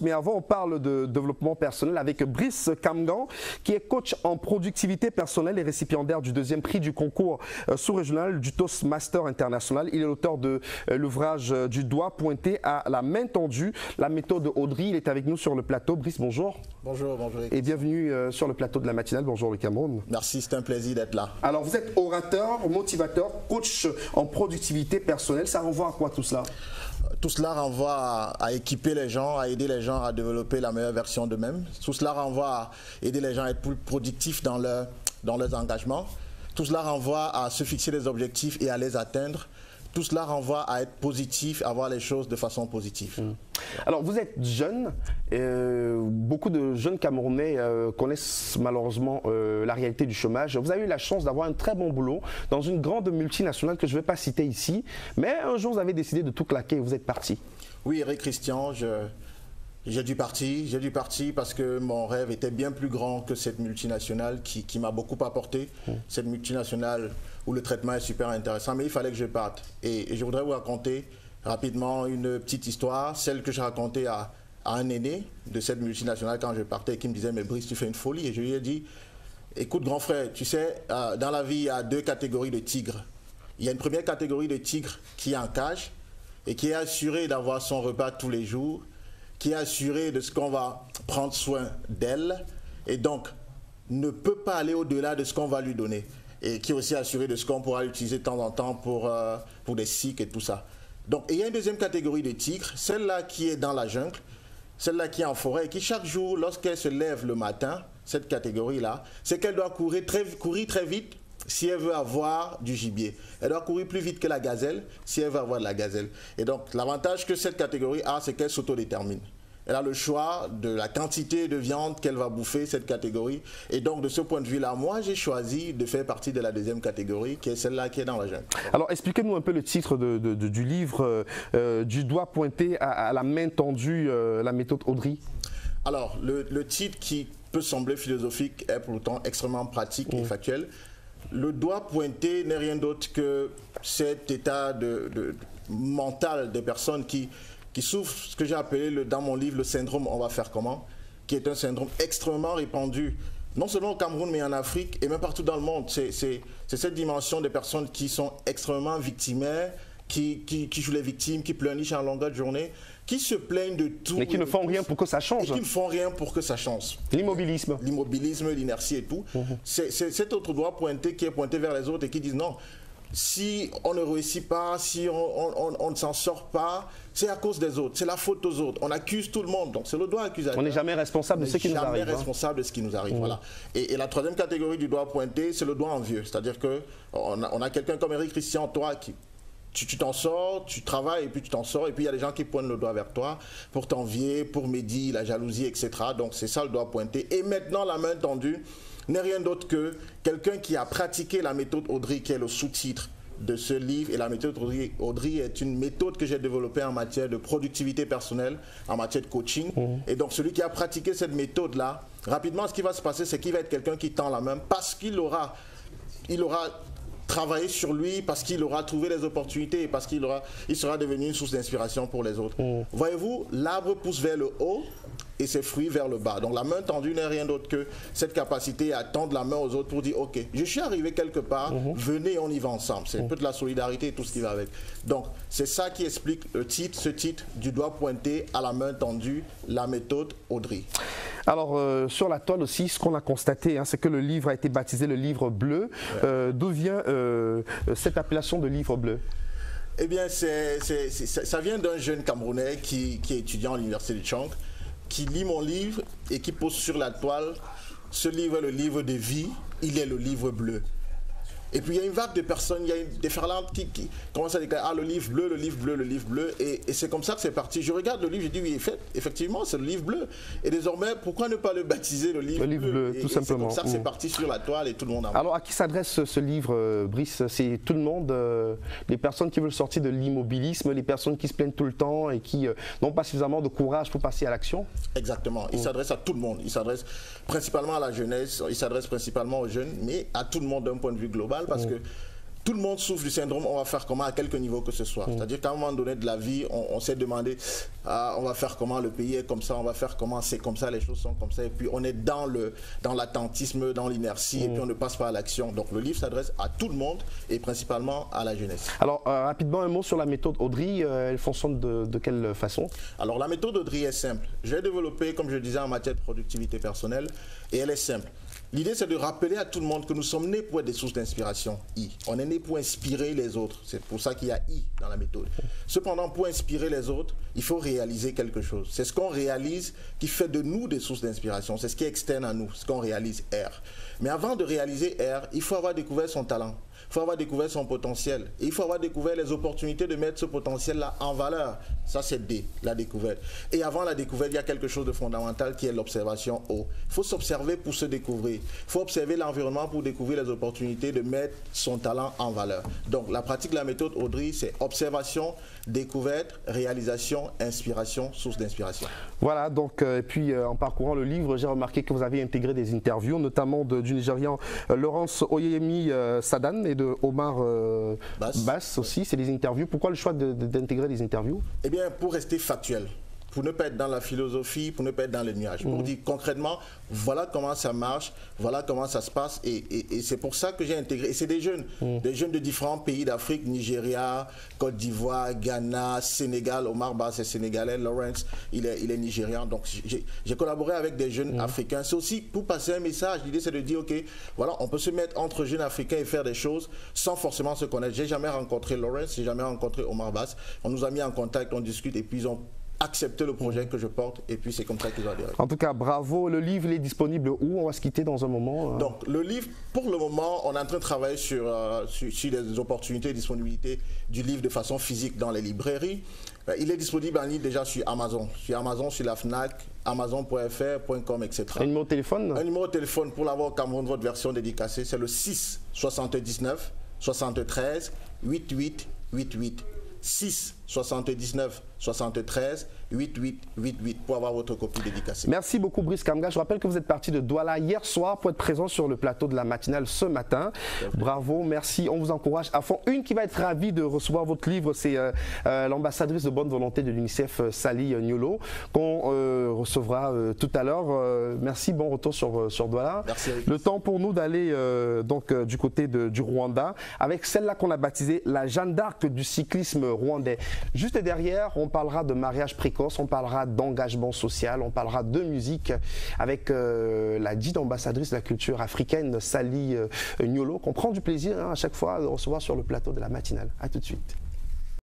Mais avant, on parle de développement personnel avec Brice Kamgan, qui est coach en productivité personnelle et récipiendaire du deuxième prix du concours sous-régional du Toastmaster International. Il est l'auteur de l'ouvrage Du doigt pointé à la main tendue, la méthode Audrey. Il est avec nous sur le plateau. Brice, bonjour. Bonjour, bonjour. Et bienvenue sur le plateau de la matinale. Bonjour le Cameroun. Merci, c'est un plaisir d'être là. Alors, vous êtes orateur, motivateur, coach en productivité personnelle. Ça renvoie à quoi tout cela? Tout cela renvoie à équiper les gens, à aider les gens à développer la meilleure version d'eux-mêmes. Tout cela renvoie à aider les gens à être plus productifs dans leurs engagements. Tout cela renvoie à se fixer des objectifs et à les atteindre. Tout cela renvoie à être positif, à voir les choses de façon positive. Alors, vous êtes jeune. Beaucoup de jeunes Camerounais connaissent malheureusement la réalité du chômage. Vous avez eu la chance d'avoir un très bon boulot dans une grande multinationale que je ne vais pas citer ici. Mais un jour, vous avez décidé de tout claquer et vous êtes parti. Oui, Eric Christian, j'ai dû partir parce que mon rêve était bien plus grand que cette multinationale qui m'a beaucoup apporté. Cette multinationale où le traitement est super intéressant, mais il fallait que je parte. Et je voudrais vous raconter rapidement une petite histoire, celle que j'ai racontée à un aîné de cette multinationale quand je partais, qui me disait « Mais Brice, tu fais une folie ». Et je lui ai dit « Écoute grand frère, tu sais, dans la vie, il y a deux catégories de tigres. Il y a une première catégorie de tigres qui est en cage et qui est assurée d'avoir son repas tous les jours, qui est assurée de ce qu'on va prendre soin d'elle et donc ne peut pas aller au-delà de ce qu'on va lui donner. Et qui est aussi assurée de ce qu'on pourra utiliser de temps en temps pour des cycles et tout ça. Donc, il y a une deuxième catégorie de tigres, celle-là qui est dans la jungle, celle-là qui est en forêt et qui chaque jour, lorsqu'elle se lève le matin, cette catégorie-là, c'est qu'elle doit courir très vite si elle veut avoir du gibier. Elle doit courir plus vite que la gazelle si elle veut avoir de la gazelle. Et donc, l'avantage que cette catégorie a, c'est qu'elle s'autodétermine. Elle a le choix de la quantité de viande qu'elle va bouffer, cette catégorie. Et donc, de ce point de vue-là, moi, j'ai choisi de faire partie de la deuxième catégorie, qui est celle-là qui est dans la jungle. Alors, expliquez-nous un peu le titre du livre, Du doigt pointé à la main tendue, la méthode Audrey. Alors, le titre qui peut sembler philosophique est pourtant extrêmement pratique et factuel. Le doigt pointé n'est rien d'autre que cet état mental des personnes qui souffrent, ce que j'ai appelé dans mon livre le syndrome on va faire comment, qui est un syndrome extrêmement répandu, non seulement au Cameroun mais en Afrique et même partout dans le monde. C'est cette dimension des personnes qui sont extrêmement victimaires, qui jouent les victimes, qui pleurnichent en longueur de journée, qui se plaignent de tout. Mais qui ne font rien pour que ça change. Et qui ne font rien pour que ça change. L'immobilisme. L'immobilisme, l'inertie et tout. C'est cet autre doigt pointé qui est pointé vers les autres et qui disent non. Si on ne réussit pas, si on ne s'en sort pas, c'est à cause des autres, c'est la faute aux autres. On accuse tout le monde, donc c'est le doigt accusateur. On n'est jamais responsable de ce qui nous arrive. On n'est jamais responsable de ce qui nous arrive, voilà. Et la troisième catégorie du doigt pointé, c'est le doigt envieux. C'est-à-dire qu'on a quelqu'un comme Eric Christian, toi, qui tu t'en sors, tu travailles et puis tu t'en sors. Et puis il y a des gens qui pointent le doigt vers toi pour t'envier, pour médire, la jalousie, etc. Donc c'est ça le doigt pointé. Et maintenant, la main tendue n'est rien d'autre que quelqu'un qui a pratiqué la méthode Audrey, qui est le sous-titre de ce livre. Et la méthode Audrey est une méthode que j'ai développée en matière de productivité personnelle, en matière de coaching. Et donc celui qui a pratiqué cette méthode-là, rapidement ce qui va se passer, c'est qu'il va être quelqu'un qui tend la main parce qu'il aura travaillé sur lui, parce qu'il aura trouvé des opportunités et parce qu'il sera devenu une source d'inspiration pour les autres. Voyez-vous, l'arbre pousse vers le haut et ses fruits vers le bas. Donc la main tendue n'est rien d'autre que cette capacité à tendre la main aux autres pour dire « Ok, je suis arrivé quelque part, venez, on y va ensemble ». C'est un peu de la solidarité et tout ce qui va avec. Donc c'est ça qui explique ce titre du doigt pointé à la main tendue, la méthode Audrey. Alors, sur la toile aussi, ce qu'on a constaté, c'est que le livre a été baptisé le livre bleu. D'où vient cette appellation de livre bleu? Eh bien, ça vient d'un jeune Camerounais qui est étudiant à l'université de Tchang, qui lit mon livre et qui pose sur la toile « Ce livre est le livre de vie, il est le livre bleu ». Et puis il y a une vague de personnes, il y a une déferlante qui commence à dire « Ah, le livre bleu, le livre bleu, le livre bleu ». Et c'est comme ça que c'est parti. Je regarde le livre, je dis « Oui, effectivement, c'est le livre bleu ». Et désormais, pourquoi ne pas le baptiser le livre bleu, tout simplement. C'est comme ça que c'est parti sur la toile et tout le monde a... Alors, à qui s'adresse ce livre, Brice? C'est tout le monde, les personnes qui veulent sortir de l'immobilisme, les personnes qui se plaignent tout le temps et qui n'ont pas suffisamment de courage pour passer à l'action? Exactement. Il s'adresse à tout le monde. Il s'adresse principalement à la jeunesse, il s'adresse principalement aux jeunes, mais à tout le monde d'un point de vue global parce que tout le monde souffre du syndrome on va faire comment à quelque niveau que ce soit. C'est-à-dire qu'à un moment donné de la vie, on s'est demandé on va faire comment, le pays est comme ça, on va faire comment, c'est comme ça, les choses sont comme ça. Et puis on est dans l'attentisme, dans l'inertie, et puis on ne passe pas à l'action. Donc le livre s'adresse à tout le monde et principalement à la jeunesse. Alors rapidement un mot sur la méthode Audrey, elle fonctionne de quelle façon? Alors la méthode Audrey est simple. Je l'ai développée, comme je le disais, en matière de productivité personnelle et elle est simple. L'idée, c'est de rappeler à tout le monde que nous sommes nés pour être des sources d'inspiration. On est nés pour inspirer les autres. C'est pour ça qu'il y a I dans la méthode. Cependant, pour inspirer les autres, il faut réaliser quelque chose. C'est ce qu'on réalise qui fait de nous des sources d'inspiration. C'est ce qui est externe à nous, ce qu'on réalise R. Mais avant de réaliser R, il faut avoir découvert son talent. Il faut avoir découvert son potentiel. Et il faut avoir découvert les opportunités de mettre ce potentiel-là en valeur. Ça, c'est D, la découverte. Et avant la découverte, il y a quelque chose de fondamental qui est l'observation O. Il faut s'observer pour se découvrir. Il faut observer l'environnement pour découvrir les opportunités de mettre son talent en valeur. Donc, la pratique de la méthode Audrey, c'est observation, découverte, réalisation, inspiration, source d'inspiration. Voilà, donc, et puis en parcourant le livre, j'ai remarqué que vous avez intégré des interviews, notamment du Nigérian Lawrence Oyemi Sadan et de Omar Bass aussi. C'est des interviews. Pourquoi le choix d'intégrer des interviews? Eh bien, pour rester factuel. Pour ne pas être dans la philosophie, pour ne pas être dans les nuages. Pour dire concrètement, voilà comment ça marche, voilà comment ça se passe. Et c'est pour ça que j'ai intégré. Et c'est des jeunes de différents pays d'Afrique, Nigeria, Côte d'Ivoire, Ghana, Sénégal. Omar Bass est sénégalais, Lawrence, il est nigérian. Donc j'ai collaboré avec des jeunes africains. C'est aussi pour passer un message. L'idée c'est de dire, ok, voilà, on peut se mettre entre jeunes africains et faire des choses sans forcément se connaître. J'ai jamais rencontré Lawrence, j'ai jamais rencontré Omar Bass. On nous a mis en contact, on discute et puis ils ont accepter le projet que je porte et puis c'est comme ça qu'ils ont adhéré. En tout cas, bravo. Le livre, il est disponible où? On va se quitter dans un moment. Donc, le livre, pour le moment, on est en train de travailler sur les opportunités et disponibilités du livre de façon physique dans les librairies. Il est disponible en ligne déjà sur Amazon, sur la FNAC, Amazon.fr.com, etc. Un numéro de téléphone? Un numéro de téléphone pour l'avoir au Cameroun, votre version dédicacée, c'est le 6 79 73 88 88. 6 79 73 88 88 pour avoir votre copie dédicacée. Merci beaucoup Brice Kamga. Je rappelle que vous êtes parti de Douala hier soir pour être présent sur le plateau de la matinale ce matin. Bravo, merci. On vous encourage à fond. Une qui va être ravie de recevoir votre livre, c'est l'ambassadrice de bonne volonté de l'UNICEF, Sally Niolo, qu'on recevra tout à l'heure. Merci, bon retour sur Douala. Merci. Le temps pour nous d'aller du côté du Rwanda avec celle-là qu'on a baptisée la Jeanne d'Arc du cyclisme rwandais. Juste derrière, on parlera de mariage précoce, on parlera d'engagement social, on parlera de musique avec la dite ambassadrice de la culture africaine, Sally Niolo, qu'on prend du plaisir à chaque fois de recevoir sur le plateau de la matinale. A tout de suite.